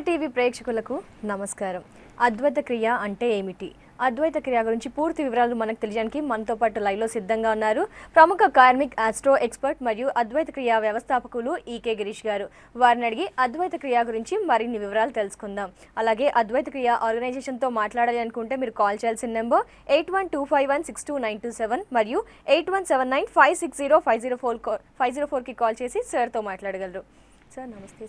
TV ప్రేక్షకులకు నమస్కారం. అద్వైత క్రియ అంటే ఏమిటి? అద్వైత క్రియ గురించి పూర్తి వివరాలు మనకు తెలియడానికి మనతో పాటు లైవ్లో సిద్ధంగా ఉన్నారు ప్రముఖ కార్మిక్ ఆస్ట్రో ఎక్స్పర్ట్ మరియు అద్వైత క్రియ వ్యవస్థాపకులు ఈకే గిరీష్ గారు. వారిని అడిగి అద్వైత క్రియ గురించి మరిన్ని వివరాలు తెలుసుకుందాం. అలాగే అద్వైత క్రియ ఆర్గనైజేషన్తో మాట్లాడాలి అనుకుంటే మీరు కాల్ చేయాల్సిన నెంబర్ 8125162927 మరియు 8179560504కి కాల్ చేసి సార్తో మాట్లాడగలరు. సార్ నమస్తే.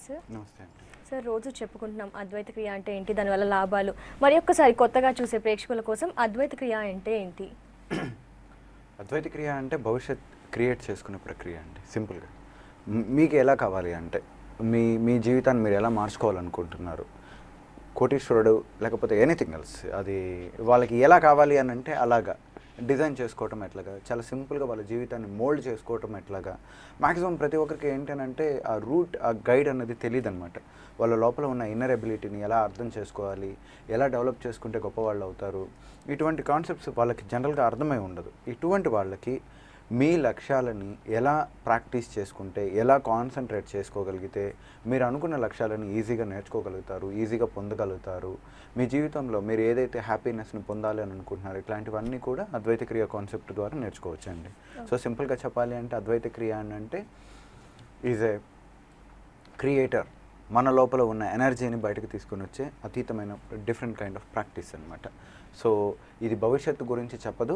సార్ రోజు చెప్పుకుంటున్నాం అద్వైత క్రియ అంటే ఏంటి, దానివల్ల లాభాలు, మరి ఒక్కసారి కొత్తగా చూసే ప్రేక్షకుల కోసం అద్వైత క్రియ అంటే ఏంటి? అద్వైత క్రియ అంటే భవిష్యత్ క్రియేట్ చేసుకునే ప్రక్రియ అండి. సింపుల్గా మీకు ఎలా కావాలి అంటే మీ జీవితాన్ని మీరు ఎలా మార్చుకోవాలనుకుంటున్నారు, కోటీశ్వరుడు లేకపోతే ఎనీథింగ్ ఎల్స్, అది వాళ్ళకి ఎలా కావాలి అని అంటే అలాగా డిజైన్ చేసుకోవటం ఎట్లాగా, చాలా సింపుల్గా వాళ్ళ జీవితాన్ని మోల్డ్ చేసుకోవటం ఎట్లాగా. మ్యాక్సిమం ప్రతి ఒక్కరికి ఏంటంటే ఆ రూట్, ఆ గైడ్ అన్నది తెలియదు అనమాట. వాళ్ళ లోపల ఉన్న ఇన్నర్ ఎబిలిటీని ఎలా అర్థం చేసుకోవాలి, ఎలా డెవలప్ చేసుకుంటే గొప్పవాళ్ళు అవుతారు, ఇటువంటి కాన్సెప్ట్స్ వాళ్ళకి జనరల్గా అర్థమై ఉండదు. ఇటువంటి వాళ్ళకి మీ లక్ష్యాలని ఎలా ప్రాక్టీస్ చేసుకుంటే, ఎలా కాన్సన్ట్రేట్ చేసుకోగలిగితే మీరు అనుకున్న లక్ష్యాలను ఈజీగా నేర్చుకోగలుగుతారు, ఈజీగా పొందగలుగుతారు. మీ జీవితంలో మీరు ఏదైతే హ్యాపీనెస్ని పొందాలి అని అనుకుంటున్నారో ఇట్లాంటివన్నీ కూడా అద్వైత క్రియ కాన్సెప్ట్ ద్వారా నేర్చుకోవచ్చు అండి. సో సింపుల్గా చెప్పాలి అంటే అద్వైత క్రియ అంటే ఈజ్ ఏ క్రియేటర్, మన లోపల ఉన్న ఎనర్జీని బయటకు తీసుకొని వచ్చే అతీతమైన డిఫరెంట్ కైండ్ ఆఫ్ ప్రాక్టీస్ అనమాట. సో ఇది భవిష్యత్తు గురించి చెప్పదు,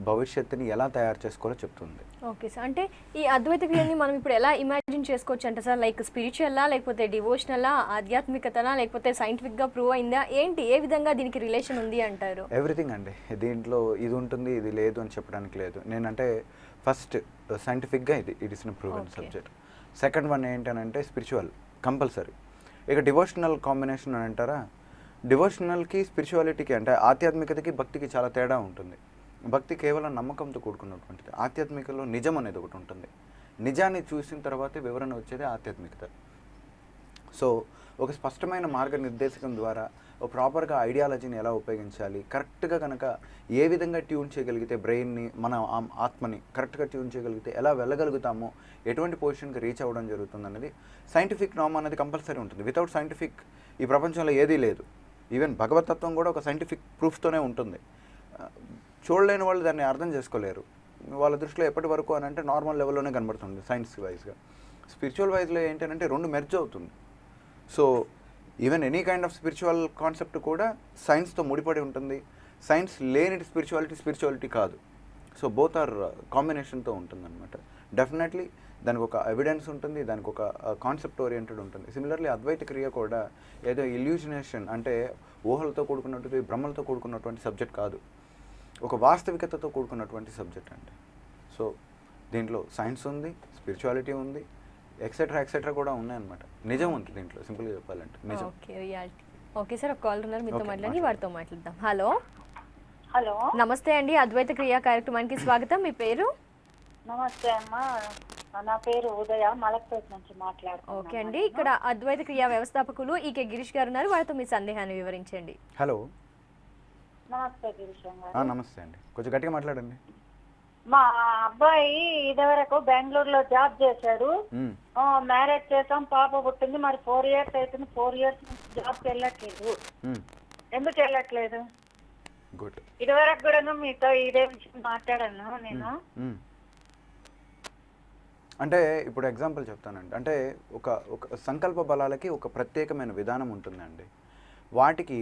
భవిష్యత్తుని ఎలా తయారు చేసుకోవాలో చెప్తుంది. ఓకే సార్, అంటే ఈ అద్వైత క్రియని మనం ఇప్పుడు ఎలా ఇమాజిన్ చేసుకోవచ్చు అంటే సార్, లైక్ స్పిరిచువల్లా, లేకపోతే డివోషనలా, ఆధ్యాత్మికతనా, లేకపోతే సైంటిఫిక్గా ప్రూవ్ అయిందా ఏంటి, ఏ విధంగా దీనికి రిలేషన్ ఉంది అంటారు? ఎవ్రీథింగ్ అండి. దీంట్లో ఇది ఉంటుంది ఇది లేదు అని చెప్పడానికి లేదు. నేనంటే ఫస్ట్ సైంటిఫిక్గా it is proven subject. Second one ఏంటనంటే స్పిరిచువల్ కంపల్సరీ. ఇక డివోషనల్ కాంబినేషన్ అని అంటారా, డివోషనల్కి స్పిరిచువాలిటీకి అంటే ఆధ్యాత్మికతకి భక్తికి చాలా తేడా ఉంటుంది. భక్తి కేవలం నమ్మకంతో కూడుకున్నటువంటిది, ఆధ్యాత్మికలో నిజం అనేది ఒకటి ఉంటుంది. నిజాన్ని చూసిన తర్వాతే వివరణ వచ్చేది ఆధ్యాత్మికత. సో ఒక స్పష్టమైన మార్గనిర్దేశకం ద్వారా ఒక ప్రాపర్గా ఐడియాలజీని ఎలా ఉపయోగించాలి, కరెక్ట్గా కనుక ఏ విధంగా ట్యూన్ చేయగలిగితే బ్రెయిన్ని, మన ఆత్మని కరెక్ట్గా ట్యూన్ చేయగలిగితే ఎలా వెళ్ళగలుగుతామో, ఎటువంటి పొజిషన్కి రీచ్ అవ్వడం జరుగుతుంది అనేది సైంటిఫిక్ నామ్ అనేది కంపల్సరీ ఉంటుంది. వితౌట్ సైంటిఫిక్ ఈ ప్రపంచంలో ఏదీ లేదు. ఈవెన్ భగవతత్వం కూడా ఒక సైంటిఫిక్ ప్రూఫ్తోనే ఉంటుంది. చూడలేని వాళ్ళు దాన్ని అర్థం చేసుకోలేరు. వాళ్ళ దృష్టిలో ఎప్పటి వరకు అని అంటే నార్మల్ లెవెల్లోనే కనబడుతుంది సైన్స్ వైజ్గా. స్పిరిచువల్ వైజ్లో ఏంటంటే రెండు మెర్జ్ అవుతుంది. So even any kind of spiritual concept కూడా సైన్స్తో ముడిపడి ఉంటుంది. సైన్స్ లేని స్పిరిచువాలిటీ కాదు. సో బోత్ ఆర్ కాంబినేషన్తో ఉంటుందన్నమాట. డెఫినెట్లీ దానికి ఒక ఎవిడెన్స్ ఉంటుంది, దానికి ఒక కాన్సెప్ట్ ఓరియంటెడ్ ఉంటుంది. సిమిలర్లీ అద్వైత క్రియ కూడా ఏదో ఇల్యూజినేషన్ అంటే ఊహలతో కూడుకున్నటువంటి, భ్రమలతో కూడుకున్నటువంటి సబ్జెక్ట్ కాదు, ఒక వాస్తవికతతో కూడుకున్నటువంటి సబ్జెక్ట్ అండి. సో దీంట్లో సైన్స్ ఉంది, స్పిరిచువాలిటీ ఉంది, ఎక్సెట్రా కూడా ఉన్నాయన్నమాట. నిజం ఉంది దీంట్లో, సింపుల్గా చెప్పాలంటే నిజం. ఓకే సార్, ఒక కాల్ ఉన్నారు, మీతో మాట్లాడి వారితో మాట్లాడదాం. హలో హలో, నమస్తే అండి, అద్వైత క్రియ కార్యక్రమానికి స్వాగతం. మీ పేరు? నమస్తే అమ్మా, నా పేరు ఉదయ, మలక్పేట నుంచి మాట్లాడుతున్నాను. ఓకే అండి, ఇక్కడ అద్వైత క్రియ వ్యవస్థాపకులు ఈకే గిరీష్ గారు ఉన్నారు, వారితో మీ సందేహాన్ని వివరించండి. హలో. నమస్తే గిరీష్ గారు. నమస్తే అండి, కొంచెం గట్టిగా మాట్లాడండి. మా అబ్బాయి ఇదివరకు బెంగళూరులో జాబ్ చేశాడు. మ్యారేజ్ చేసాం, పాప పుట్టింది. మరి 4 years అవుతుంది, 4 years నుంచి జాబ్కి వెళ్ళట్లేదు. ఎందుకు వెళ్ళట్లేదు? గుడ్. ఇదివరకు కూడా మీతో ఇదే విషయం మాట్లాడాను నేను. అంటే ఇప్పుడు ఎగ్జాంపుల్ చెప్తానండి. అంటే ఒక సంకల్ప బలాలకి ఒక ప్రత్యేకమైన విధానం ఉంటుందండి. వాటికి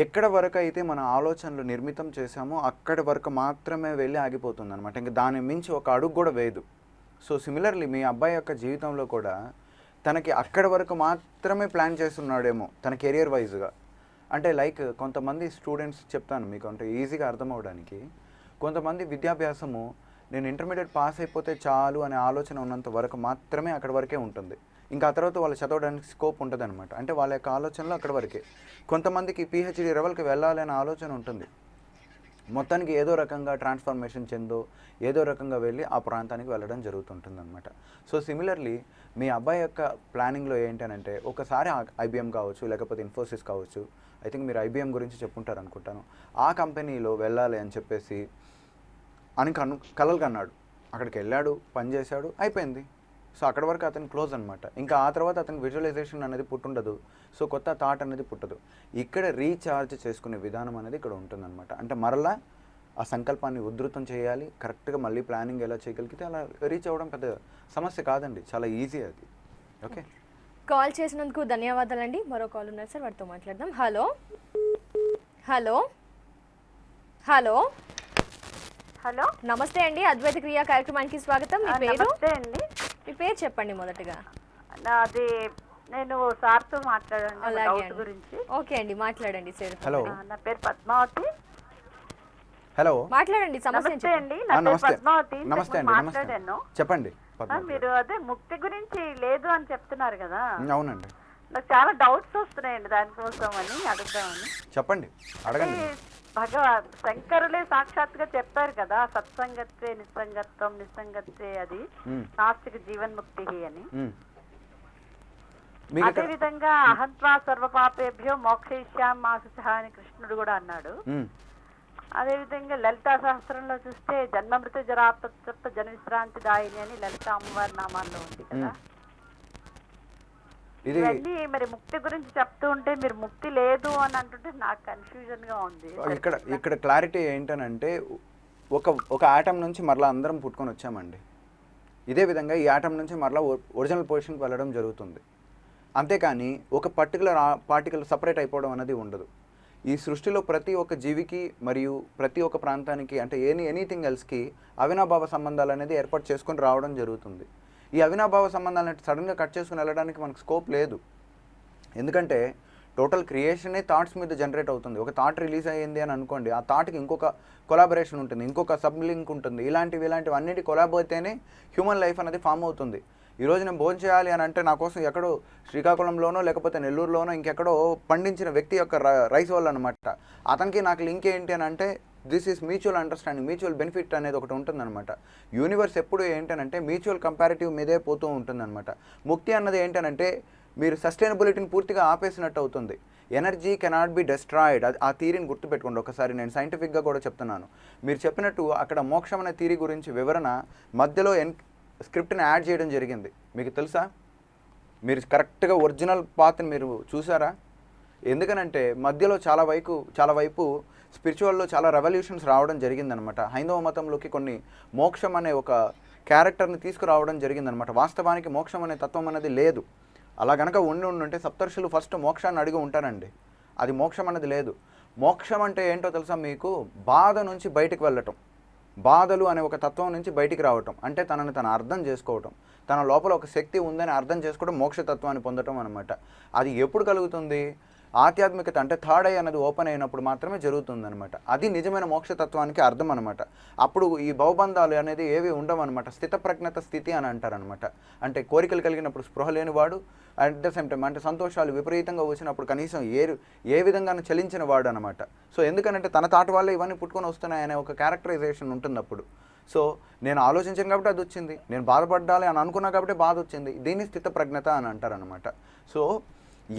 ఎక్కడ వరకు అయితే మన ఆలోచనలు నిర్మితం చేశామో అక్కడి వరకు మాత్రమే వెళ్ళి ఆగిపోతుంది అనమాట. ఇంకా దాని మించి ఒక అడుగు కూడా వేయదు. సో సిమిలర్లీ మీ అబ్బాయి యొక్క జీవితంలో కూడా తనకి అక్కడి వరకు మాత్రమే ప్లాన్ చేస్తున్నాడేమో తన కెరియర్ వైజ్గా. అంటే లైక్ కొంతమంది స్టూడెంట్స్ చెప్తాను మీకు, అంటే ఈజీగా అర్థం అవ్వడానికి. కొంతమంది విద్యాభ్యాసము నేను ఇంటర్మీడియట్ పాస్ అయిపోతే చాలు అనే ఆలోచన ఉన్నంత వరకు మాత్రమే అక్కడి వరకే ఉంటుంది. ఇంకా ఆ తర్వాత వాళ్ళు చదవడానికి స్కోప్ ఉంటుంది అనమాట. అంటే వాళ్ళ యొక్క ఆలోచనలు అక్కడి వరకే. కొంతమందికి PhD లెవెల్కి వెళ్ళాలి అనే ఆలోచన ఉంటుంది. మొత్తానికి ఏదో రకంగా ట్రాన్స్ఫర్మేషన్ చెందో ఏదో రకంగా వెళ్ళి ఆ ప్రాంతానికి వెళ్ళడం జరుగుతుంటుంది అనమాట. సో సిమిలర్లీ మీ అబ్బాయి యొక్క ప్లానింగ్లో ఏంటంటే ఒకసారి IBM కావచ్చు, లేకపోతే ఇన్ఫోసిస్ కావచ్చు, ఐ థింక్ మీరు IBM గురించి చెప్పుంటారు అనుకుంటాను. ఆ కంపెనీలో వెళ్ళాలి అని చెప్పేసి కలలు కన్నాడు. అక్కడికి వెళ్ళాడు, పనిచేశాడు, అయిపోయింది. సో అక్కడ వరకు అతను క్లోజ్ అనమాట. ఇంకా ఆ తర్వాత అతనికి విజువలైజేషన్ అనేది పుట్టుండదు. సో కొత్త థాట్ అనేది పుట్టదు. ఇక్కడ రీఛార్జ్ చేసుకునే విధానం అనేది ఇక్కడ ఉంటుందన్నమాట. అంటే మరలా ఆ సంకల్పాన్ని ఉధృతం చేయాలి, కరెక్ట్గా మళ్ళీ ప్లానింగ్ ఎలా చేయగలిగితే అలా రీచ్ అవ్వడం పెద్ద సమస్య కాదండి, చాలా ఈజీ అది. ఓకే, కాల్ చేసినందుకు ధన్యవాదాలండి. మరో కాల్ ఉన్నారు సార్, వాటితో మాట్లాడదాం. హలో హలో హలో హలో, నమస్తే అండి, అద్వైత క్రియా కార్యక్రమానికి స్వాగతం. మీ పేరు? నమస్తే అండి. మీ పేరు చెప్పండి మొదటగా. అది నేను సార్తో మాట్లాడాను అలాగే డౌట్ అండి. గురించి. ఓకే అండి, మాట్లాడండి సార్. హలో నా పేరు పద్మావతి. హలో మాట్లాడండి, సమస్య నమస్తే అండి, నా పేరు నమస్తే పద్మావతి. నమస్తే అండి, నమస్తే మాట్లాడాను. చెప్పండి. మీరు అదే ముక్తి గురించి లేదు అని చెప్తున్నారు కదా, అవునండి, నాకు చాలా డౌట్స్ వస్తున్నాయండి, దానికోసం అని అడుగుదామని. చెప్పండి, అడగండి. శంకరులే సాక్షాత్గా చెప్పారు కదా, సత్సంగత్వే నిస్సంగత్వం, నిస్సంగత్వే అది నాస్తిక జీవన్ముక్తి అని. అదే విధంగా అహంత్వా సర్వపాపేభ్యో మోక్షయిష్యామాశుచ అని కృష్ణుడు కూడా అన్నాడు. అదే విధంగా లలితా సహస్రంలో చూస్తే జన్మమృత జరాప్త జన విశ్రాంతి దాయిని అని లలిత అమ్మవారి నామాల్లో ఉంది కదా. ఇవన్నీ మరి ముక్తి గురించి చెప్తూ ఉంటే మీరు ముక్తి లేదు అని అంటుంటే నాకు కన్ఫ్యూజన్ గా ఉంది. ఇక్కడ క్లారిటీ ఏంటనంటే ఒక ఆటం నుంచి మరలా అందరం పుట్టుకొని వచ్చామండి. ఇదే విధంగా ఈ ఆటం నుంచి మరలా ఒరిజినల్ పొజిషన్కి వెళ్ళడం జరుగుతుంది. అంతేకాని ఒక పర్టికులర్ పార్టికల్ సపరేట్ అయిపోవడం అనేది ఉండదు. ఈ సృష్టిలో ప్రతి ఒక్క జీవికి మరియు ప్రతి ఒక్క ప్రాంతానికి అంటే ఎనీథింగ్ ఎల్స్కి అవినాభావ సంబంధాలు అనేది ఏర్పాటు చేసుకొని రావడం జరుగుతుంది. ఈ అవినాభావ సంబంధాలను సడన్గా కట్ చేసుకుని వెళ్ళడానికి మనకు స్కోప్ లేదు. ఎందుకంటే టోటల్ క్రియేషనే థాట్స్ మీద జనరేట్ అవుతుంది. ఒక థాట్ రిలీజ్ అయ్యింది అని అనుకోండి, ఆ థాట్కి ఇంకొక కొలాబరేషన్ ఉంటుంది, ఇంకొక సబ్ లింక్ ఉంటుంది. ఇలాంటివి అన్నిటి కొలాబ్ అయితేనే హ్యూమన్ లైఫ్ అనేది ఫామ్ అవుతుంది. ఈరోజు నేను భోజనం చేయాలి అని అంటే నా కోసం ఎక్కడో శ్రీకాకుళంలోనో లేకపోతే నెల్లూరులోనో ఇంకెక్కడో పండించిన వ్యక్తి యొక్క రైస్ వాళ్ళు అనమాట. అతనికి నాకు లింక్ ఏంటి అని అంటే this is mutual understanding, mutual benefit అనేది ఒకటి ఉంటుందన్నమాట. యూనివర్స్ ఎప్పుడు ఏంటనంటే మ్యూచువల్ కంపారిటివ్ మీదే పోతూ ఉంటుందన్నమాట. ముక్తి అన్నది ఏంటనంటే మీరు సస్టైనబిలిటీని పూర్తిగా ఆపేసినట్టు అవుతుంది. Energy cannot be destroyed. ఆ థీరీని గుర్తుపెట్టుకోండి ఒకసారి. నేను సైంటిఫిక్గా కూడా చెప్తున్నాను. మీరు చెప్పినట్టు అక్కడ మోక్షం అనే థీరీ గురించి వివరణ మధ్యలో స్క్రిప్ట్ని యాడ్ చేయడం జరిగింది. మీకు తెలుసా? మీరు కరెక్ట్గా ఒరిజినల్ పాత్ని మీరు చూసారా? ఎందుకనంటే మధ్యలో చాలా వైపు స్పిరిచువల్లో చాలా రెవల్యూషన్స్ రావడం జరిగిందనమాట. హైందవ మతంలోకి కొన్ని మోక్షం అనే ఒక క్యారెక్టర్ని తీసుకురావడం జరిగిందనమాట. వాస్తవానికి మోక్షం అనే తత్వం అనేది లేదు. అలా గనక ఉంటే సప్తర్షులు ఫస్ట్ మోక్షాన్ని అడిగి ఉంటారండి. అది మోక్షం అనేది లేదు. మోక్షం అంటే ఏంటో తెలుసా మీకు? బాధ నుంచి బయటికి వెళ్ళటం, బాధలు అనే ఒక తత్వం నుంచి బయటికి రావటం, అంటే తనను తను అర్థం చేసుకోవటం, తన లోపల ఒక శక్తి ఉందని అర్థం చేసుకోవడం మోక్షతత్వాన్ని పొందటం అనమాట. అది ఎప్పుడు కలుగుతుంది? ఆధ్యాత్మికత అంటే థర్డ్ ఐ అనేది ఓపెన్ అయినప్పుడు మాత్రమే జరుగుతుందనమాట. అది నిజమైన మోక్షతత్వానికి అర్థం అనమాట. అప్పుడు ఈ భవబంధాలు అనేది ఏవి ఉండవన్నమాట. స్థితప్రజ్ఞత స్థితి అని అంటారనమాట. అంటే కోరికలు కలిగినప్పుడు స్పృహ లేనివాడు, అట్ ద సేమ్ టైం అంటే సంతోషాలు విపరీతంగా వచ్చినప్పుడు కనీసం ఏ విధంగా చలించిన వాడు అనమాట. సో ఎందుకంటే తన తాటి వల్ల ఇవన్నీ పుట్టుకొని వస్తున్నాయనే ఒక క్యారెక్టరైజేషన్ ఉంటున్నప్పుడు. సో నేను ఆలోచించాను కాబట్టి అది వచ్చింది, నేను బాధపడాలి అని అనుకున్నా కాబట్టి బాధ వచ్చింది. దీన్ని స్థితప్రజ్ఞత అని అంటారనమాట. సో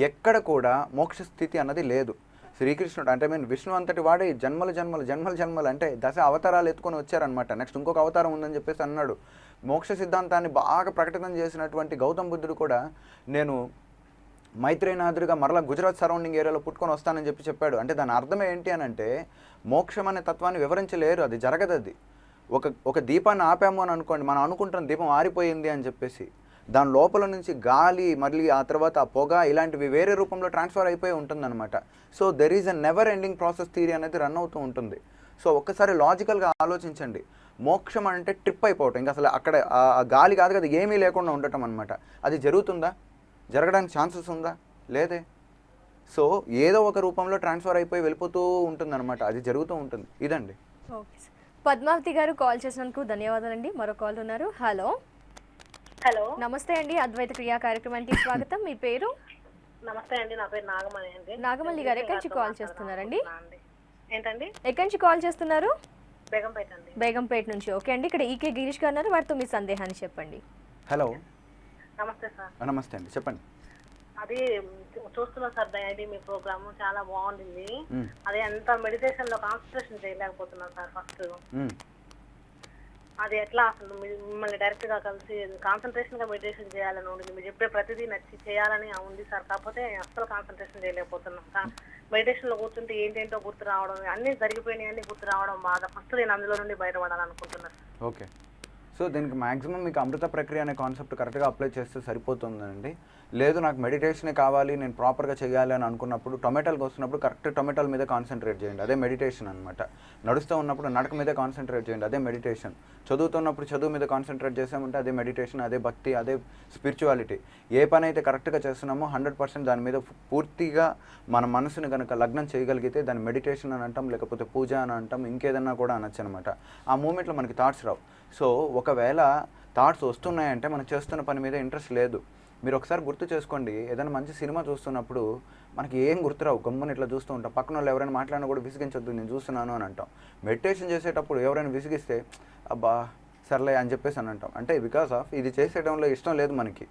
ఎక్కడ కూడా మోక్ష స్థితి అన్నది లేదు. శ్రీకృష్ణుడు అంటే విష్ణు అంతటి వాడే జన్మలు అంటే దశ అవతారాలు ఎత్తుకొని వచ్చారనమాట. నెక్స్ట్ ఇంకొక అవతారం ఉందని చెప్పేసి అన్నాడు. మోక్ష సిద్ధాంతాన్ని బాగా ప్రకటన చేసినటువంటి గౌతమ్ బుద్ధుడు కూడా నేను మైత్రేయనాథుడిగా మరలా గుజరాత్ సరౌండింగ్ ఏరియాలో పుట్టుకొని వస్తానని చెప్పాడు. అంటే దాని అర్థం ఏంటి అని అంటే మోక్షం అనే తత్వాన్ని వివరించలేరు, అది జరగదు. అది ఒక దీపాన్ని ఆపాము అని అనుకోండి, మనం అనుకుంటున్న దీపం ఆరిపోయింది అని చెప్పేసి దాని లోపల నుంచి గాలి మళ్ళీ ఆ తర్వాత ఆ పొగ ఇలాంటివి వేరే రూపంలో ట్రాన్స్ఫర్ అయిపోయి ఉంటుందన్నమాట. So there is a never ending process theory అనేది రన్ అవుతూ ఉంటుంది. సో ఒక్కసారి లాజికల్గా ఆలోచించండి. మోక్షం అంటే ట్రిప్ అయిపోవటం, ఇంకా అసలు అక్కడ ఆ గాలి కాదు కదా ఏమీ లేకుండా ఉండటం అనమాట. అది జరుగుతుందా? జరగడానికి ఛాన్సెస్ ఉందా? లేదే. సో ఏదో ఒక రూపంలో ట్రాన్స్ఫర్ అయిపోయి వెళ్ళిపోతూ ఉంటుందన్నమాట. అది జరుగుతూ ఉంటుంది. ఇదండి. Okay sir. పద్మావతి గారు కాల్ చేసినందుకు ధన్యవాదాలండి. మరో కాల్ ఉన్నారు. హలో హలో, నమస్తే అండి, అద్వైత క్రియా కార్యక్రమానికి స్వాగతం. మీ పేరు? నమస్తే అండి, నా పేరు నాగమణి అండి. నాగమల్లి గారు ఎక్కడి నుంచి కాల్ చేస్తున్నారండి? ఏంటండి? ఎక్కడి నుంచి కాల్ చేస్తున్నారు? బేగంపేట అండి. బేగంపేట నుంచి. ఓకే అండి, ఇక్కడ ఈకే గిరీష్ గారు ఉన్నారు, వారితో మీ సందేహాన్ని చెప్పండి. హలో, నమస్తే సార్. నమస్తే అండి, చెప్పండి. అది చూస్తున్నా సార్ డైలీ మీ ప్రోగ్రామ్ చాలా బాగుంటుంది. అదే అంత మెడిటేషన్ లో కాన్సన్ట్రేషన్ చేయలేకపోతున్నా సార్. ఫస్ట్ అది ఎట్లా అసలు మిమ్మల్ని డైరెక్ట్ గా కలిసి కాన్సన్ట్రేషన్ గా మెడిటేషన్ చేయాలని ఉంది. మీరు చెప్పే ప్రతిదీ నచ్చి చేయాలని ఉంది సార్. కాకపోతే అస్సలు కాన్సన్ట్రేషన్ చేయలేకపోతున్నాం. మెడిటేషన్ లో కూర్చుంటే ఏంటేంటో గుర్తు రావడం, అన్ని జరిగిపోయినాయి అన్ని గుర్తు రావడం బాధ. ఫస్ట్ నేను అందులో నుండి బయటపడాలనుకుంటున్నాను. ఓకే. సో దీనికి మ్యాక్సిమం మీకు అమృత ప్రక్రియ అనే కాన్సెప్ట్ కరెక్ట్గా అప్లై చేస్తే సరిపోతుందండి. లేదు నాకు మెడిటేషనే కావాలి, నేను ప్రాపర్గా చేయాలి అని అనుకున్నప్పుడు టొమాటోలకు వస్తున్నప్పుడు కరెక్ట్ టొమాటోల మీద కాన్సన్ట్రేట్ చేయండి, అదే మెడిటేషన్ అనమాట. నడుస్తూ ఉన్నప్పుడు నడక మీద కాన్సన్ట్రేట్ చేయండి, అదే మెడిటేషన్. చదువుతున్నప్పుడు చదువు మీద కాన్సన్ట్రేట్ చేసామంటే అదే మెడిటేషన్, అదే భక్తి, అదే స్పిరిచువాలిటీ. ఏ పని అయితే కరెక్ట్గా చేస్తున్నామో 100% దాని మీద పూర్తిగా మన మనసుని కనుక లగ్నం చేయగలిగితే దాన్ని మెడిటేషన్ అని అంటాం, లేకపోతే పూజ అని అంటాం, ఇంకేదన్నా కూడా అనొచ్చు అనమాట. ఆ మూమెంట్లో మనకి థాట్స్ రావు. సో ఒకవేళ థాట్స్ వస్తున్నాయంటే మనం చేస్తున్న పని మీద ఇంట్రెస్ట్ లేదు. మీరు ఒకసారి గుర్తు చేసుకోండి, ఏదైనా మంచి సినిమా చూస్తున్నప్పుడు మనకి ఏం గుర్తురావు, గమ్మున ఇట్లా చూస్తూ ఉంటాం. పక్కన వాళ్ళు ఎవరైనా మాట్లాడినా కూడా విసిగించొద్దు, నేను చూస్తున్నాను అని అంటాం. మెడిటేషన్ చేసేటప్పుడు ఎవరైనా విసిగిస్తే అబ్బా సర్లే అని చెప్పేసి అని అంటాం. అంటే బికాస్ ఆఫ్ ఇది చేసేయడంలో ఇష్టం లేదు మనకి.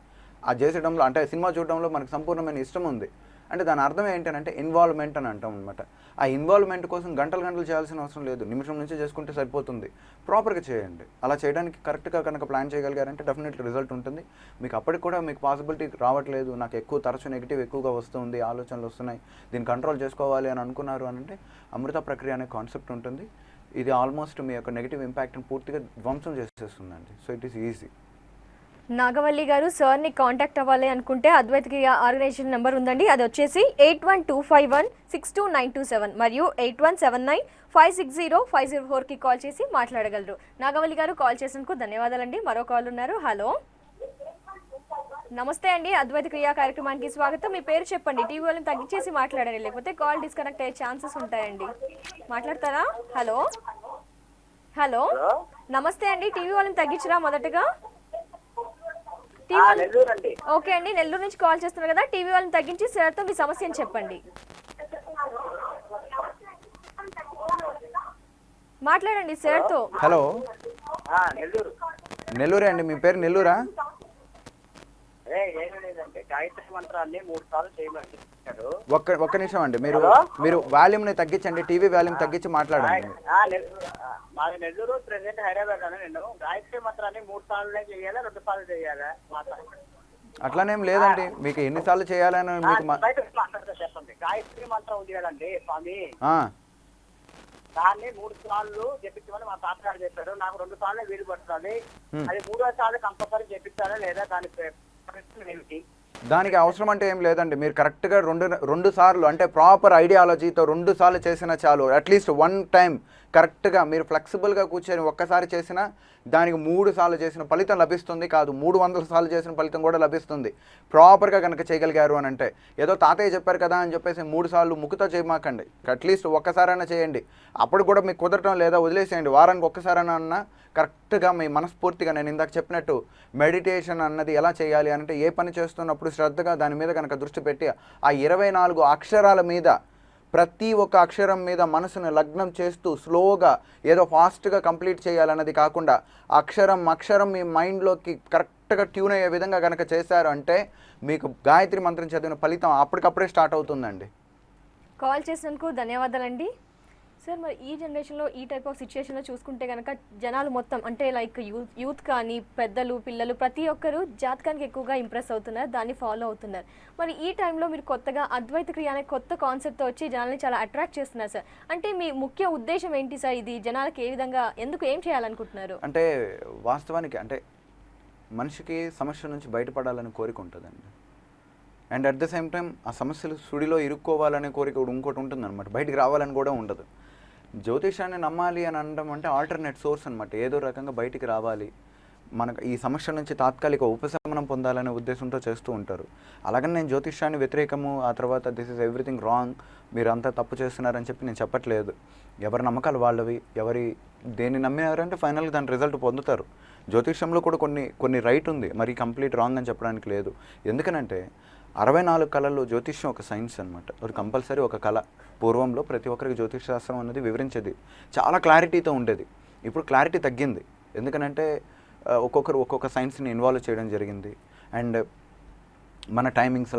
ఆ చేసేయడంలో అంటే సినిమా చూడడంలో మనకు సంపూర్ణమైన ఇష్టం ఉంది. అంటే దాని అర్థం ఏంటంటే ఇన్వాల్వ్మెంట్ అని అంటాం అనమాట. ఆ ఇన్వాల్వ్మెంట్ కోసం గంటలు చేయాల్సిన అవసరం లేదు, నిమిషం నుంచి చేసుకుంటే సరిపోతుంది. ప్రాపర్గా చేయండి. అలా చేయడానికి కరెక్ట్గా కనుక ప్లాన్ చేయగలిగారంటే డెఫినెట్లీ రిజల్ట్ ఉంటుంది. మీకు అప్పటికి కూడా మీకు పాసిబిలిటీ రావట్లేదు, నాకు ఎక్కువ తరచు నెగిటివ్ ఎక్కువగా వస్తుంది, ఆలోచనలు వస్తున్నాయి, దీన్ని కంట్రోల్ చేసుకోవాలి అని అనుకున్నారు అని అంటే అమృత ప్రక్రియ అనే కాన్సెప్ట్ ఉంటుంది. ఇది ఆల్మోస్ట్ మీ యొక్క నెగిటివ్ ఇంపాక్ట్ని పూర్తిగా ధ్వంసం చేసేస్తుందండి. So it is easy. Nagavalli గారు, సార్ని కాంటాక్ట్ అవ్వాలి అనుకుంటే అద్వైత క్రియ ఆర్గనైజేషన్ నెంబర్ ఉందండి, అది వచ్చేసి 8125162927 మరియు 8179560504కి కాల్ చేసి మాట్లాడగలరు. నాగవల్లి గారు, కాల్ చేసినందుకు ధన్యవాదాలండి. మరో కాల్ ఉన్నారు. హలో, నమస్తే అండి, అద్వైత క్రియా కార్యక్రమానికి స్వాగతం. మీ పేరు చెప్పండి, టీవీ వాళ్ళని తగ్గించేసి మాట్లాడండి, లేకపోతే కాల్ డిస్కనెక్ట్ అయ్యే ఛాన్సెస్ ఉంటాయండి. మాట్లాడతారా? హలో హలో, నమస్తే అండి, టీవీ వాళ్ళని తగ్గించరా మొదటగా? ఓకే అండి, నెల్లూరు నుంచి కాల్ చేస్తున్నారు కదా, టీవీ వాళ్ళని తగ్గించి సార్తో మీ సమస్యను చెప్పండి. మాట్లాడండి సార్తో. హలో, నెల్లూరే అండి, మీ పేరు నెల్లూరా? గాయత్రి మంత్రాన్ని 3 సార్లు చేయమని. ఒక్క నిమిషం అండి, మీరు వాల్యూమ్ని తగ్గించండి, టీవీ వాల్యూమ్ తగ్గించి మాట్లాడండి. మాది నెల్లూరు, ప్రెసెంట్ హైదరాబాద్ అని. నేను గాయత్రి మంత్రాన్ని 3 సార్లు చేయాలా 2 సార్లు చేయాలా? అట్లానేం లేదండి, మీకు ఎన్నిసార్లు చేయాలని మీకు చెప్పండి. గాయత్రి మంత్రం ఉంది కదండి స్వామి, దాన్ని 3 సార్లు చెప్పించమని మా తాతగారు చెప్పారు. నాకు 2 సార్లు వీలు పడుతుంది. అది 3వ సార్లు కంపల్సరీ చెప్పించాలా లేదా? దానికి అవసరం అంటే ఏం లేదండి, మీరు కరెక్ట్గా రెండు సార్లు అంటే ప్రాపర్ ఐడియాలజీతో 2 సార్లు చేసినా చాలు. అట్లీస్ట్ 1 టైం కరెక్ట్గా మీరు ఫ్లెక్సిబుల్గా కూర్చొని ఒక్కసారి చేసినా దానికి 3 సార్లు చేసిన ఫలితం లభిస్తుంది, కాదు 300 సార్లు చేసిన ఫలితం కూడా లభిస్తుంది. ప్రాపర్గా కనుక చేయగలిగారు అని అంటే. ఏదో తాతయ్య చెప్పారు కదా అని చెప్పేసి 3 సార్లు ముక్కుతో చేయమాకండి, అట్లీస్ట్ ఒక్కసారైనా చేయండి. అప్పుడు కూడా మీకు కుదరటం లేదా వదిలేసేయండి, వారానికి ఒక్కసారైనా కరెక్ట్గా మీ మనస్ఫూర్తిగా నేను ఇందాక చెప్పినట్టు మెడిటేషన్ అన్నది ఎలా చేయాలి అంటే ఏ పని చేస్తున్నప్పుడు శ్రద్ధగా దాని మీద కనుక దృష్టి పెట్టి ఆ 24 అక్షరాల మీద ప్రతి ఒక్క అక్షరం మీద మనసును లగ్నం చేస్తూ స్లోగా ఏదో ఫాస్ట్గా కంప్లీట్ చేయాలన్నది కాకుండా అక్షరం మీ మైండ్లోకి కరెక్ట్గా ట్యూన్ అయ్యే విధంగా కనుక చేశారు అంటే మీకు గాయత్రి మంత్రం చదివిన ఫలితం అప్పటికప్పుడే స్టార్ట్ అవుతుందండి. కాల్ చేసినందుకు ధన్యవాదాలండి. సార్, మరి ఈ జనరేషన్లో ఈ టైప్ ఆఫ్ సిచ్యువేషన్లో చూసుకుంటే కనుక జనాలు మొత్తం అంటే లైక్ యూత్ కానీ పెద్దలు పిల్లలు ప్రతి ఒక్కరు జాతకానికి ఎక్కువగా ఇంప్రెస్ అవుతున్నారు, దాన్ని ఫాలో అవుతున్నారు. మరి ఈ టైంలో మీరు కొత్తగా అద్వైత క్రియ అనే కొత్త కాన్సెప్ట్తో వచ్చి జనాల్ని చాలా అట్రాక్ట్ చేస్తున్నారు సార్. అంటే మీ ముఖ్య ఉద్దేశం ఏంటి సార్? ఇది జనాలకి ఏ విధంగా ఎందుకు ఏం చేయాలనుకుంటున్నారు? అంటే వాస్తవానికి అంటే మనిషికి సమస్య నుంచి బయటపడాలని కోరిక ఉంటుందండి. And at the same time ఆ సమస్యలు సుడిలో ఇరుక్కోవాలనే కోరిక ఇంకోటి ఉంటుందన్నమాట, బయటికి రావాలని కూడా ఉండదు. జ్యోతిషాన్ని నమ్మాలి అని అనడం అంటే ఆల్టర్నేట్ సోర్స్ అనమాట, ఏదో రకంగా బయటికి రావాలి, మనకు ఈ సమస్య నుంచి తాత్కాలిక ఉపశమనం పొందాలనే ఉద్దేశంతో చేస్తూ ఉంటారు. అలాగని నేను జ్యోతిషాన్ని వ్యతిరేకము, ఆ తర్వాత దిస్ ఇస్ ఎవ్రీథింగ్ రాంగ్, మీరు అంతా తప్పు చేస్తున్నారని చెప్పి నేను చెప్పట్లేదు. ఎవరి నమ్మకాలు వాళ్ళవి, దేన్ని నమ్మినారంటే ఫైనల్గా దాని రిజల్ట్ పొందుతారు. జ్యోతిషంలో కూడా కొన్ని రైట్ ఉంది, మరి కంప్లీట్ రాంగ్ అని చెప్పడానికి లేదు. ఎందుకనంటే 64 కళల్లో జ్యోతిష్యం ఒక సైన్స్ అనమాట, అది కంపల్సరీ ఒక కళ. పూర్వంలో ప్రతి ఒక్కరికి జ్యోతిష శాస్త్రం అనేది వివరించేది, చాలా క్లారిటీతో ఉండేది. ఇప్పుడు క్లారిటీ తగ్గింది, ఎందుకనంటే ఒక్కొక్కరు ఒక్కొక్క సైన్స్ని ఇన్వాల్వ్ చేయడం జరిగింది. అండ్ మన టైమింగ్స్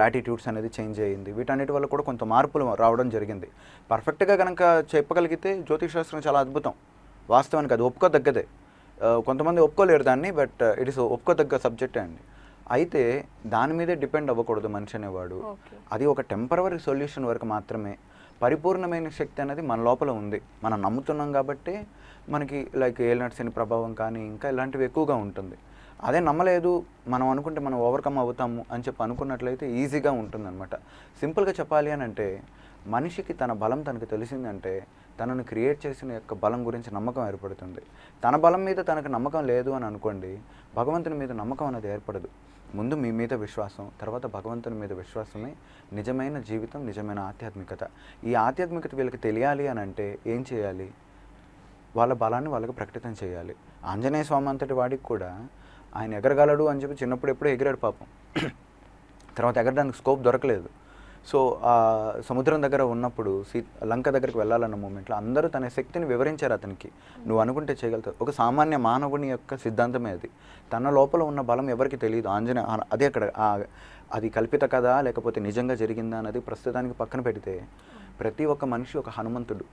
లాటిట్యూడ్స్ అనేది చేంజ్ అయ్యింది. వీటన్నిటి వల్ల కూడా కొంత మార్పులు రావడం జరిగింది. పర్ఫెక్ట్గా కనుక చెప్పగలిగితే జ్యోతిష్ శాస్త్రం చాలా అద్భుతం, వాస్తవానికి అది ఒప్పుకోదగ్గదే. కొంతమంది ఒప్పుకోలేరు దాన్ని, బట్ ఇట్ ఇస్ ఒప్పుకోదగ్గ సబ్జెక్టే అండి. అయితే దాని మీదే డిపెండ్ అవ్వకూడదు మనిషి అనేవాడు. అది ఒక టెంపరవరీ సొల్యూషన్ వరకు మాత్రమే. పరిపూర్ణమైన శక్తి అనేది మన లోపల ఉంది, మనం నమ్ముతున్నాం కాబట్టి మనకి లైక్ ఏలినాటి శని ప్రభావం కానీ ఇంకా ఇలాంటివి ఎక్కువగా ఉంటుంది. అదే నమ్మలేదు, మనం అనుకుంటే మనం ఓవర్కమ్ అవుతాము అని చెప్పి అనుకున్నట్లయితే ఈజీగా ఉంటుందన్నమాట. సింపుల్గా చెప్పాలి అని అంటే మనిషికి తన బలం తనకు తెలిసిందంటే తనను క్రియేట్ చేసిన యొక్క బలం గురించి నమ్మకం ఏర్పడుతుంది. తన బలం మీద తనకు నమ్మకం లేదు అని అనుకోండి, భగవంతుని మీద నమ్మకం అనేది ఏర్పడదు. ముందు మీ మీద విశ్వాసం, తర్వాత భగవంతుని మీద విశ్వాసమే నిజమైన జీవితం, నిజమైన ఆధ్యాత్మికత. ఈ ఆధ్యాత్మికత వీళ్ళకి తెలియాలి అని అంటే ఏం చేయాలి? వాళ్ళ బలాన్ని వాళ్ళకి ప్రకటితం చేయాలి. ఆంజనేయ స్వామి అంతటి వాడికి కూడా ఆయన ఎగరగలడు అని చెప్పి చిన్నప్పుడు ఎప్పుడూ ఎగిరాడు పాపం. తర్వాత ఎగరడానికి స్కోప్ దొరకలేదు. సో ఆ సముద్రం దగ్గర ఉన్నప్పుడు లంక దగ్గరికి వెళ్ళాలన్న మూమెంట్లో అందరూ తన శక్తిని వివరించారు అతనికి. నువ్వు అనుకుంటే చేయగలుగుతావు. ఒక సామాన్య మానవుని యొక్క సిద్ధాంతమే అది. తన లోపల ఉన్న బలం ఎవరికి తెలియదు. అదే అక్కడ అది కల్పిత కదా లేకపోతే నిజంగా జరిగిందా అన్నది ప్రస్తుతానికి పక్కన పెడితే ప్రతి ఒక్క మనిషి ఒక హనుమంతుడు,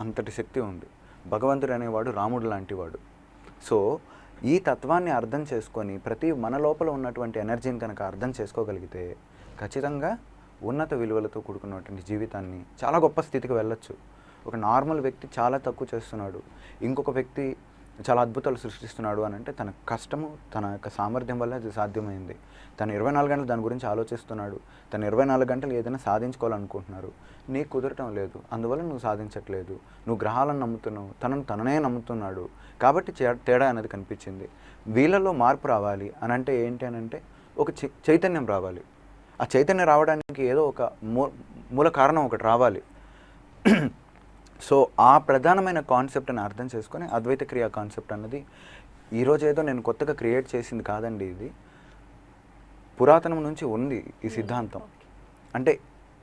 అంతటి శక్తి ఉంది. భగవంతుడు అనేవాడు రాముడు లాంటి వాడు. సో ఈ తత్వాన్ని అర్థం చేసుకొని మన లోపల ఉన్నటువంటి ఎనర్జీని కనుక అర్థం చేసుకోగలిగితే ఖచ్చితంగా ఉన్నత విలువలతో కూడుకున్నటువంటి జీవితాన్ని చాలా గొప్ప స్థితికి వెళ్ళొచ్చు. ఒక నార్మల్ వ్యక్తి చాలా తక్కువ చేస్తున్నాడు, ఇంకొక వ్యక్తి చాలా అద్భుతాలు సృష్టిస్తున్నాడు అని అంటే తన కష్టము, తన యొక్క సామర్థ్యం వల్ల అది సాధ్యమైంది. తను 24 గంటలు దాని గురించి ఆలోచిస్తున్నాడు, తను 24 గంటలు ఏదైనా సాధించుకోవాలనుకుంటున్నారు, నీకు కుదరటం లేదు, అందువల్ల నువ్వు సాధించట్లేదు. నువ్వు గ్రహాలను నమ్ముతున్నావు, తననే నమ్ముతున్నాడు. కాబట్టి తేడా అనేది కనిపించింది. వీళ్ళలో మార్పు రావాలి అని అంటే ఏంటి అని అంటే ఒక చైతన్యం రావాలి. ఆ చైతన్యం రావడానికి ఏదో ఒక మూల కారణం ఒకటి రావాలి. సో ఆ ప్రధానమైన కాన్సెప్ట్ని అర్థం చేసుకొని అద్వైత క్రియా కాన్సెప్ట్ అన్నది ఈరోజు ఏదో నేను కొత్తగా క్రియేట్ చేసింది కాదండి. ఇది పురాతనం నుంచి ఉంది ఈ సిద్ధాంతం. అంటే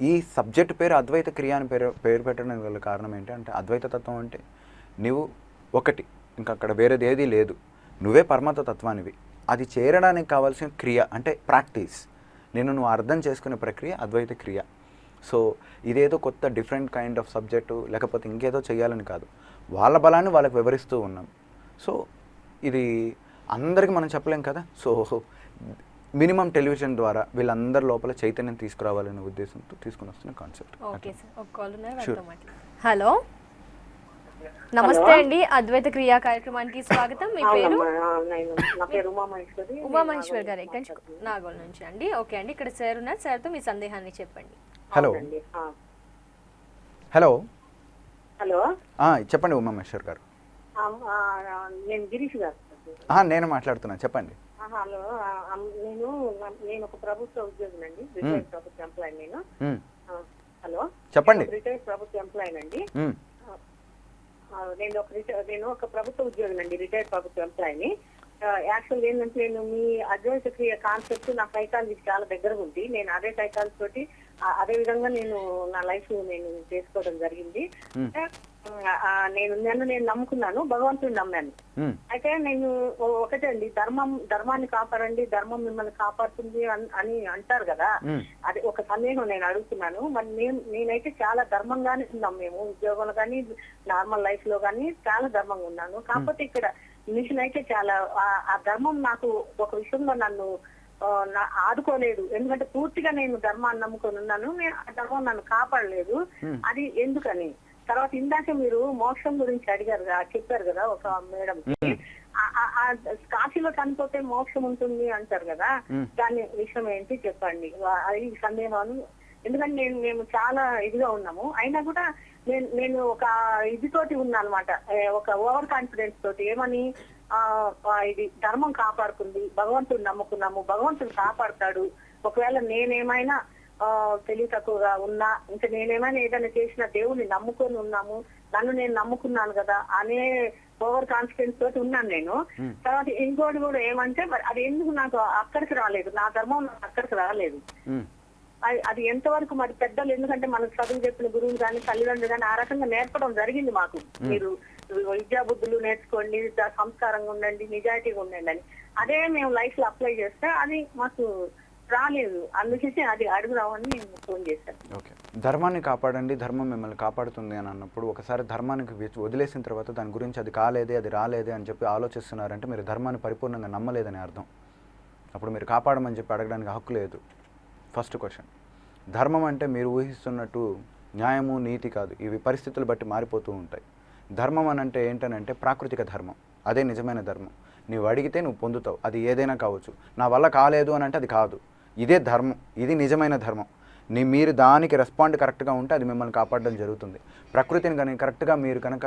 ఈ సబ్జెక్ట్ పేరు అద్వైత క్రియ అని పేరు పెట్టడానికి గల కారణం ఏంటి అంటే అద్వైత తత్వం అంటే నువ్వు ఒకటి, ఇంకా అక్కడ వేరేది ఏదీ లేదు, నువ్వే పరమాత్మ తత్వానివి. అది చేరడానికి కావాల్సిన క్రియ అంటే ప్రాక్టీస్, నువ్వు అర్థం చేసుకునే ప్రక్రియ అద్వైత క్రియ. సో ఇదేదో కొత్త డిఫరెంట్ కైండ్ ఆఫ్ సబ్జెక్టు లేకపోతే ఇంకేదో చేయాలని కాదు, వాళ్ళ బలాన్ని వాళ్ళకి వివరిస్తూ ఉన్నాం. సో ఇది అందరికీ మనం చెప్పలేం కదా. సో మినిమం టెలివిజన్ ద్వారా వీళ్ళందరి లోపల చైతన్యం తీసుకురావాలనే ఉద్దేశంతో తీసుకుని వస్తున్న కాన్సెప్ట్. ఓకే సార్, ఒక కాల్ ఉన్నారు. హలో, నమస్తే అండి, అద్వైత క్రియా కార్యక్రమానికి స్వాగతం. మీ పేరు? ఉమామహేశ్వరి గారు, ఎక్కడి నుంచి? నాగోల్ నుంచి అండి. ఓకే అండి, ఇక్కడ సార్ ఉన్నారు, సార్తో మీ సందేహాన్ని చెప్పండి. హలో హలో హలో చెప్పండి ఉమామహేశ్వర్ గారు. నేను గిరీష్ గారు. నేను మాట్లాడుతున్నాను, చెప్పండి. హలో, నేను ఒక ప్రభుత్వ ఉద్యోగిని అండి, రిటైర్డ్ ప్రభుత్వ ఎంప్లాయ్. హలో చెప్పండి. రిటైర్డ్ ప్రభుత్వ ఎంప్లాయ్ అండి. నేను ఒక ప్రభుత్వ ఉద్యోగిని అండి, రిటైర్డ్ ప్రభుత్వ ఎంప్లాయ్ని. యాక్చువల్ ఏంటంటే నేను మీ అద్వైత క్రియ కాన్సెప్ట్ నా సైకాలజీకి చాలా దగ్గరగా ఉంది. నేను అదే సైకాలజీ తోటి అదే విధంగా నేను నా లైఫ్ నేను చేసుకోవడం జరిగింది. నేను నమ్ముకున్నాను, భగవంతుని నమ్మాను. అయితే నేను ఒకటే అండి, ధర్మాన్ని కాపాడండి, ధర్మం మిమ్మల్ని కాపాడుతుంది అని అంటారు కదా. అది ఒక సందేహం నేను అడుగుతున్నాను. మరి నేనైతే చాలా ధర్మంగానే ఉన్నాం, మేము ఉద్యోగంలో కానీ నార్మల్ లైఫ్ లో కానీ చాలా ధర్మంగా ఉన్నాను. కాకపోతే ఇక్కడ మిషన్ అయితే చాలా ఆ ధర్మం నాకు ఒక విషయంలో నన్ను ఆదుకోలేదు. ఎందుకంటే పూర్తిగా నేను ధర్మాన్ని నమ్ముకొని ఉన్నాను, ఆ ధర్మం నన్ను కాపాడలేదు. అది ఎందుకని? తర్వాత ఇందాక మీరు మోక్షం గురించి అడిగారు, చెప్పారు కదా ఒక మేడం, కాశీలో చనిపోతే మోక్షం ఉంటుంది అంటారు కదా, దాని విషయం ఏంటి చెప్పండి. అది సందేహం. ఎందుకంటే మేము చాలా ఇదిగా ఉన్నాము, అయినా కూడా నేను ఒక ఇదితోటి ఉన్నా అనమాట, ఒక ఓవర్ కాన్ఫిడెన్స్ తోటి. ఏమని, ఇది ధర్మం కాపాడుతుంది, భగవంతుడు నమ్ముకున్నాము, భగవంతుడు కాపాడుతాడు. ఒకవేళ నేనేమైనా తెలివి తక్కువగా ఉన్నా, ఇంకా నేనేమైనా ఏదైనా చేసినా దేవుణ్ణి నమ్ముకొని ఉన్నాము, నన్ను నేను నమ్ముకున్నాను కదా అనే ఓవర్ కాన్ఫిడెన్స్ తోటి ఉన్నాను నేను. తర్వాత ఇంకోటి కూడా ఏమంటే, మరి అది ఎందుకు నాకు అక్కడికి రాలేదు, నా ధర్మం నాకు అక్కడికి రాలేదు. అది ఎంతవరకు మరి పెద్దలు, ఎందుకంటే మనకు చదువు చెప్పిన గురువులు కానీ తల్లిదండ్రులు కానీ ఆ రకంగా నేర్పడం జరిగింది మాకు. మీరు విద్యా బుద్ధులు నేర్చుకోండి, సంస్కారంగా ఉండండి, నిజాయితీగా ఉండండి అని. అదే మేము లైఫ్ లో అప్లై చేస్తే అది మాకు రాలేదు, అందుకని అది అడుగుదామని నేను ఫోన్ చేశాను. ఓకే, ధర్మాన్ని కాపాడండి, ధర్మం మిమ్మల్ని కాపాడుతుంది అని అన్నప్పుడు ఒకసారి ధర్మానికి వదిలేసిన తర్వాత దాని గురించి అది కాలేదే, అది రాలేదే అని చెప్పి ఆలోచిస్తున్నారంటే మీరు ధర్మాన్ని పరిపూర్ణంగా నమ్మలేదని అర్థం. అప్పుడు మీరు కాపాడమని చెప్పి అడగడానికి హక్కు లేదు. First question. ధర్మం అంటే మీరు ఊహిస్తున్నట్టు న్యాయము నీతి కాదు, ఇవి పరిస్థితులు బట్టి మారిపోతూ ఉంటాయి. ధర్మం అని అంటే ఏంటనంటే ప్రాకృతిక ధర్మం, అదే నిజమైన ధర్మం. నువ్వు అడిగితే నువ్వు పొందుతావు, అది ఏదైనా కావచ్చు. నా వల్ల కాలేదు అని అంటే అది కాదు, ఇదే ధర్మం, ఇది నిజమైన ధర్మం. మీరు దానికి రెస్పాండ్ కరెక్ట్గా ఉంటే అది మిమ్మల్ని కాపాడడం జరుగుతుంది. ప్రకృతిని కానీ కరెక్ట్గా మీరు కనుక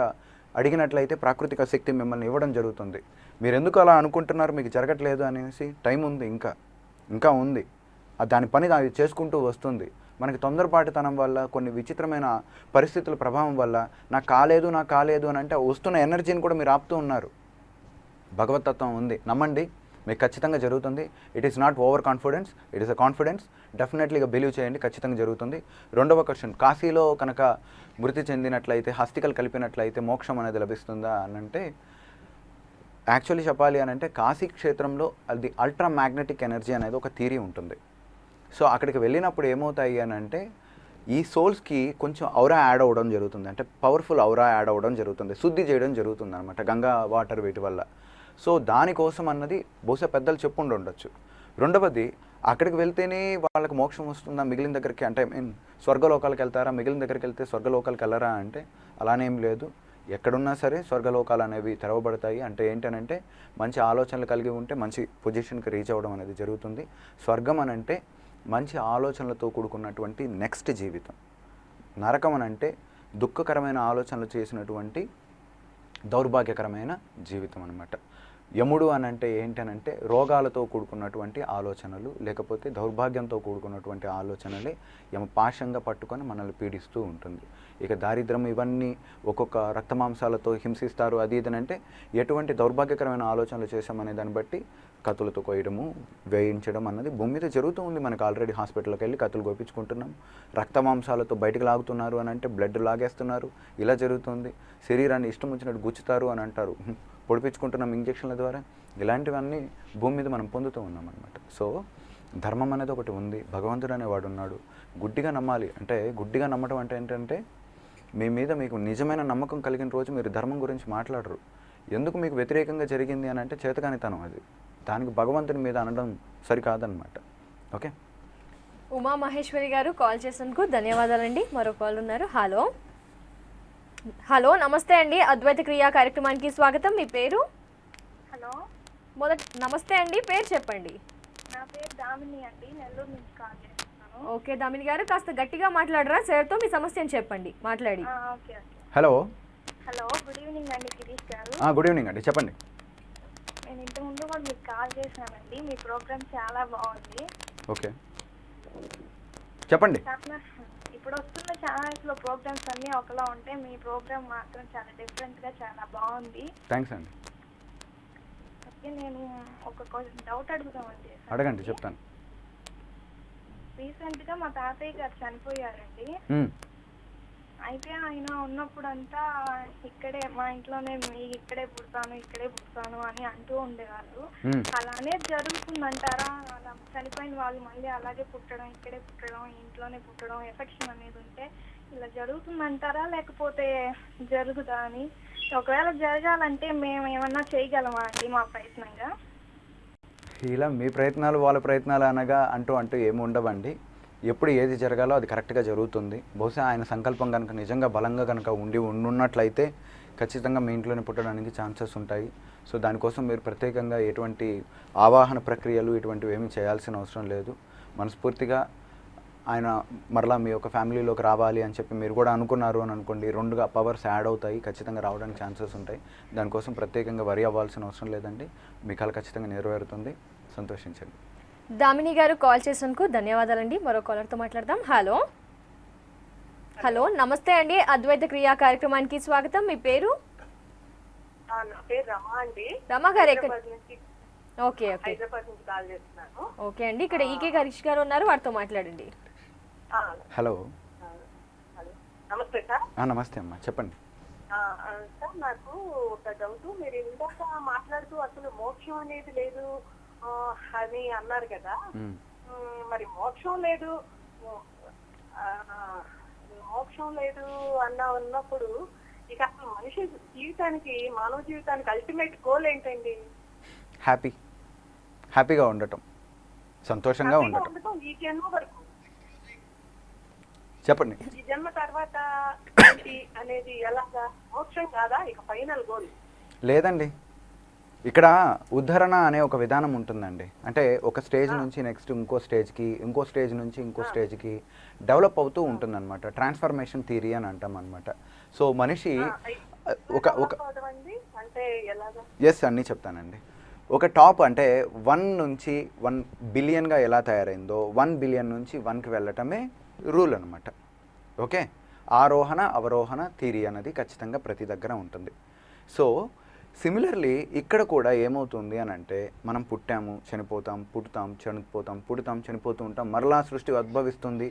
అడిగినట్లయితే ప్రాకృతిక శక్తి మిమ్మల్ని ఇవ్వడం జరుగుతుంది. మీరు ఎందుకు అలా అనుకుంటున్నారు, మీకు జరగట్లేదు అనేసి టైం ఉంది, ఇంకా ఉంది. దాని పని అది చేసుకుంటూ వస్తుంది. మనకి తొందరపాటుతనం వల్ల, కొన్ని విచిత్రమైన పరిస్థితుల ప్రభావం వల్ల నాకు కాలేదు అని అంటే వస్తున్న ఎనర్జీని కూడా మీరు ఆపుతూ ఉన్నారు. భగవతత్వం ఉంది, నమ్మండి, మీకు ఖచ్చితంగా జరుగుతుంది. It is not over confidence, it is a confidence. డెఫినెట్లీగా బిలీవ్ చేయండి, ఖచ్చితంగా జరుగుతుంది. రెండవ క్వశ్చన్, కాశీలో కనుక మృతి చెందినట్లయితే, హస్తికలు కలిపినట్లయితే మోక్షం అనేది లభిస్తుందా అని అంటే, యాక్చువల్లీ చెప్పాలి అని అంటే కాశీ క్షేత్రంలో అది అల్ట్రా మ్యాగ్నెటిక్ ఎనర్జీ అనేది ఒక థియరీ ఉంటుంది. సో అక్కడికి వెళ్ళినప్పుడు ఏమవుతాయి అని అంటే ఈ సోల్స్కి కొంచెం ఔరా యాడ్ అవ్వడం జరుగుతుంది, అంటే పవర్ఫుల్ ఔరా యాడ్ అవ్వడం జరుగుతుంది, శుద్ధి చేయడం జరుగుతుంది అనమాట గంగా వాటర్ వీటి వల్ల. సో దానికోసం అన్నది బహుశా పెద్దలు చెప్పుండి ఉండొచ్చు. రెండవది, అక్కడికి వెళ్తేనే వాళ్ళకి మోక్షం వస్తుందా, మిగిలిన దగ్గరికి అంటే స్వర్గలోకాలకు వెళ్తారా, మిగిలిన దగ్గరికి వెళ్తే స్వర్గలోకాలకు వెళ్ళరా అంటే అలానేం లేదు. ఎక్కడున్నా సరే స్వర్గలోకాలు అనేవి తెరవబడతాయి. అంటే ఏంటనంటే మంచి ఆలోచనలు కలిగి ఉంటే మంచి పొజిషన్కి రీచ్ అవ్వడం అనేది జరుగుతుంది. స్వర్గం అని అంటే మంచి ఆలోచనలతో కూడుకున్నటువంటి నెక్స్ట్ జీవితం. నరకం అని అంటే దుఃఖకరమైన ఆలోచనలు చేసినటువంటి దౌర్భాగ్యకరమైన జీవితం అన్నమాట. యముడు అని అంటే ఏంటనంటే రోగాలతో కూడుకున్నటువంటి ఆలోచనలు, లేకపోతే దౌర్భాగ్యంతో కూడుకున్నటువంటి ఆలోచనలే యమపాశంగా పట్టుకొని మనల్ని పీడిస్తూ ఉంటుంది. ఇక దారిద్ర్యం, ఇవన్నీ ఒక్కొక్క రక్తమాంసాలతో హింసిస్తారు. అది ఇదనంటే ఎటువంటి దౌర్భాగ్యకరమైన ఆలోచనలు చేశామనే దాన్ని బట్టి కత్తులతో కొయ్యడము, వేయించడం అన్నది భూమి మీద జరుగుతూ ఉంది. మనకు ఆల్రెడీ హాస్పిటల్కి వెళ్ళి కత్తులు కోపించుకుంటున్నాం. రక్తమాంసాలతో బయటకు లాగుతున్నారు అని అంటే బ్లడ్ లాగేస్తున్నారు, ఇలా జరుగుతుంది. శరీరాన్ని ఇష్టం వచ్చినట్టు గుచ్చుతారు అని అంటారు, పొడిపించుకుంటున్నాం ఇంజక్షన్ల ద్వారా. ఇలాంటివన్నీ భూమి మీద మనం పొందుతూ ఉన్నాం అన్నమాట. సో ధర్మం అనేది ఒకటి ఉంది, భగవంతుడు అనేవాడు ఉన్నాడు. గుడ్డిగా నమ్మాలి. అంటే గుడ్డిగా నమ్మటం అంటే ఏంటంటే మీ మీద మీకు నిజమైన నమ్మకం కలిగిన రోజు మీరు ధర్మం గురించి మాట్లాడరు. ఎందుకు మీకు వ్యతిరేకంగా జరిగింది అని అంటే చేతకానితనం అది. దానికి భగవంతుని మీద అనడం సరికాదనమాట. ఓకే, ఉమా మహేశ్వరి గారు కాల్ చేసినందుకు ధన్యవాదాలండి. మరో కాల్ ఉన్నారు. హలో నమస్తే అండి, అద్వైత క్రియా కార్యక్రమానికి స్వాగతం. మీ పేరు? హలో, నమస్తే అండి, పేరు చెప్పండి. నా పేరు దామిని అండి, నెల్లూరు నుంచి కాల్ చేస్తున్నాను. ఓకే దామిని గారు, కాస్త గట్టిగా మాట్లాడరా, సార్తో మీ సమస్యను చెప్పండి మాట్లాడి. Okay. Hello. Hello, good evening అండి గిరీష్ గారు. గుడ్ ఈవినింగ్ అండి, చెప్పండి. నేను ఇంతకుముందు కూడా మీకు కాల్ చేశానండి, మీ ప్రోగ్రామ్ చాలా బాగుంది. ఓకే చెప్పండి. ఇప్పుడు వస్తున్న ఛానల్స్లో ప్రోగ్రామ్స్ అన్నీ ఒకలా ఉంటే మీ ప్రోగ్రామ్ మాత్రం చాలా డిఫరెంట్గా చాలా బాగుంది. థ్యాంక్స్ అండి. ఓకే, నేను ఒక డౌట్ అడుగుదామండి. అడగండి, చెప్తాను. రీసెంట్గా మా తాతయ్య గారు చనిపోయారండి. అయితే ఆయన ఉన్నప్పుడంతా ఇక్కడే మా ఇంట్లోనే ఇక్కడే పుడతాను అని అంటూ ఉండేవాళ్ళు. అలానే జరుగుతుందంటారా? అలా చనిపోయిన వాళ్ళు మళ్ళీ అలాగే పుట్టడం, ఇక్కడే పుట్టడం, ఇంట్లోనే పుట్టడం, ఎఫెక్షన్ అనేది ఉంటే ఇలా జరుగుతుందంటారా, లేకపోతే జరుగుదా అని? ఒకవేళ జరగాలంటే మేము ఏమన్నా చేయగలమా అండి మా ప్రయత్నంగా? ఇలా మీ ప్రయత్నాలు వాళ్ళ ప్రయత్నాలు అనగా అంటూ ఏమి ఉండవండి. ఎప్పుడు ఏది జరగాలో అది కరెక్ట్గా జరుగుతుంది. బహుశా ఆయన సంకల్పం కనుక నిజంగా బలంగా కనుక ఉండున్నట్లయితే ఖచ్చితంగా మీ ఇంట్లోనే పుట్టడానికి ఛాన్సెస్ ఉంటాయి. సో దానికోసం మీరు ప్రత్యేకంగా ఎటువంటి ఆవాహన ప్రక్రియలు ఇటువంటివి ఏమీ చేయాల్సిన అవసరం లేదు. మనస్ఫూర్తిగా ఆయన మరలా మీ యొక్క ఫ్యామిలీలోకి రావాలి అని చెప్పి మీరు కూడా అనుకున్నారు అని అనుకోండి, రెండుగా పవర్స్ యాడ్ అవుతాయి, ఖచ్చితంగా రావడానికి ఛాన్సెస్ ఉంటాయి. దానికోసం ప్రత్యేకంగా వరి అవ్వాల్సిన అవసరం లేదండి. మీ కళ ఖచ్చితంగా నెరవేరుతుంది. సంతోషించండి. దామిని గారు కాల్ చేసినందుకు ధన్యవాదాలండి. మరో కాలర్తో మాట్లాడదాం. హలో నమస్తే అండి, అద్వైత క్రియా కార్యక్రమానికి స్వాగతం. మీ పేరు? నా పేరు రమా అండి. రమా గారు ఓకే హైదరాబాద్ నుంచి కాల్ చేస్తున్నాను. ఓకే అండి, ఇక్కడ ఈకే హరీష్ గారు ఉన్నారు, వారితో మాట్లాడండి. హలో. నమస్తే సార్. నమస్తే అమ్మా, చెప్పండి. సార్, నాకు ఒక డౌట్. మీరు ఇందాక మాట్లాడుతూ అసలు మోక్షం అనేది లేదు అని అన్నారు కదా. మరి మోక్షం లేదు ఆ, మోక్షం లేదు ఉన్నప్పుడు ఇక అసలు మనిషి జీవితానికి మానవ జీవితానికి అల్టిమేట్ గోల్ ఏంటండి? హ్యాపీగా ఉండటం, సంతోషంగా హ్యాపీగా ఉండటం. ఉండటం ఈ జన్మ వరకు. చెప్పండి. ఈ జన్మ తర్వాత ఏంటి అనేది ఎలాగా? మోక్షం కాదా ఇక ఫైనల్ గోల్? లేదండి, ఇక్కడ ఉద్ధరణ అనే ఒక విధానం ఉంటుందండి. అంటే ఒక స్టేజ్ నుంచి నెక్స్ట్ ఇంకో స్టేజ్కి, ఇంకో స్టేజ్ నుంచి ఇంకో స్టేజ్కి డెవలప్ అవుతూ ఉంటుందన్నమాట. ట్రాన్స్ఫర్మేషన్ థియరీ అని అంటాం అనమాట. సో మనిషి ఒక అంటే ఎలాగా? ఎస్ అన్నీ చెప్తానండి. ఒక టాప్ అంటే 1 నుంచి 1 బిలియన్గా ఎలా తయారైందో 1 బిలియన్ నుంచి 1కి వెళ్ళటమే రూల్ అనమాట. ఓకే, ఆరోహణ అవరోహణ థియరీ అనేది ఖచ్చితంగా ప్రతి దగ్గర ఉంటుంది. సో సిమిలర్లీ ఇక్కడ కూడా ఏమవుతుంది అని అంటే మనం పుట్టాము, చనిపోతాం, పుడతాం, చనిపోతాం, పుడతాం, చనిపోతూ ఉంటాం, మరలా సృష్టి ఉద్భవిస్తుంది,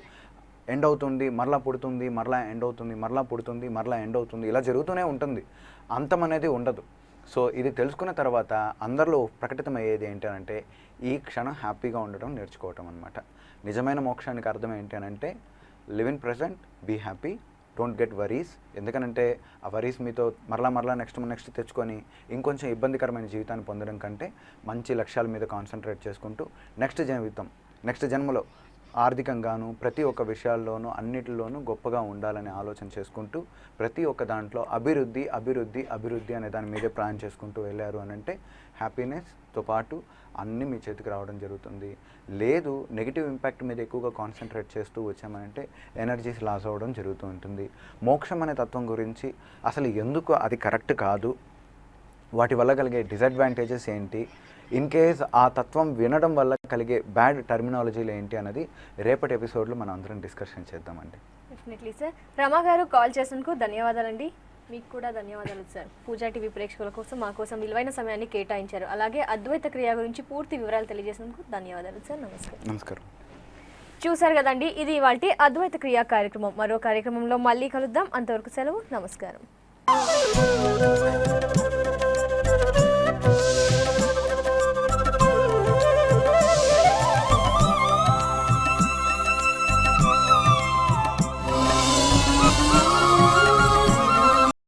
ఎండ్ అవుతుంది, మరలా పుడుతుంది, మరలా ఎండ్ అవుతుంది, మరలా పుడుతుంది, మరలా ఎండ్ అవుతుంది, ఇలా జరుగుతూనే ఉంటుంది. అంతం అనేది ఉండదు. సో ఇది తెలుసుకున్న తర్వాత అందరిలో ప్రకటితమయ్యేది ఏంటి అంటే ఈ క్షణం హ్యాపీగా ఉండటం నేర్చుకోవటం అనమాట. నిజమైన మోక్షానికి అర్థం ఏంటి అంటే live in present, be happy, don't get worries. ఎందుకనంటే ఆ వరీస్ మీతో మరలా నెక్స్ట్ తెచ్చుకొని ఇంకొంచెం ఇబ్బందికరమైన జీవితాన్ని పొందడం కంటే మంచి లక్ష్యాల మీద కాన్సన్ట్రేట్ చేసుకుంటూ నెక్స్ట్ జన్మలో ఆర్థికంగాను ప్రతి ఒక్క విషయాల్లోనూ అన్నిటిలోనూ గొప్పగా ఉండాలని ఆలోచన చేసుకుంటూ ప్రతి ఒక్క దాంట్లో అభివృద్ధి అనే దాని మీదే ప్లాన్ చేసుకుంటూ వెళ్ళారు అని అంటే హ్యాపీనెస్తో పాటు అన్నీ మీ చేతికి రావడం జరుగుతుంది. లేదు నెగిటివ్ ఇంపాక్ట్ మీద ఎక్కువగా కాన్సన్ట్రేట్ చేస్తూ వచ్చామనంటే ఎనర్జీస్ లాస్ అవ్వడం జరుగుతూ ఉంటుంది. మోక్షం అనే తత్వం గురించి అసలు ఎందుకు అది కరెక్ట్ కాదు, వాటి వల్ల కలిగే డిసడ్వాంటేజెస్ ఏంటి, ఇన్ కేస్ ఆ తత్వం వినడం వల్ల కలిగే బ్యాడ్ టర్మినాలజీలు ఏంటి అన్నది రేపటి ఎపిసోడ్లో మనం అందరం డిస్కషన్ చేద్దామండి. Definitely sir. రమా గారు కాల్ చేసినందుకు ధన్యవాదాలండి. మీకు కూడా ధన్యవాదాలు సార్. పూజా టీవీ ప్రేక్షకుల కోసం మా కోసం విలువైన సమయాన్ని కేటాయించారు. అలాగే అద్వైత క్రియ గురించి పూర్తి వివరాలు తెలియజేసినందుకు ధన్యవాదాలు సార్. నమస్కారం. చూసారు కదండి, ఇది ఇవాల్టి అద్వైత క్రియ కార్యక్రమం. మరో కార్యక్రమంలో మళ్ళీ కలుద్దాం. అంతవరకు సెలవు. నమస్కారం.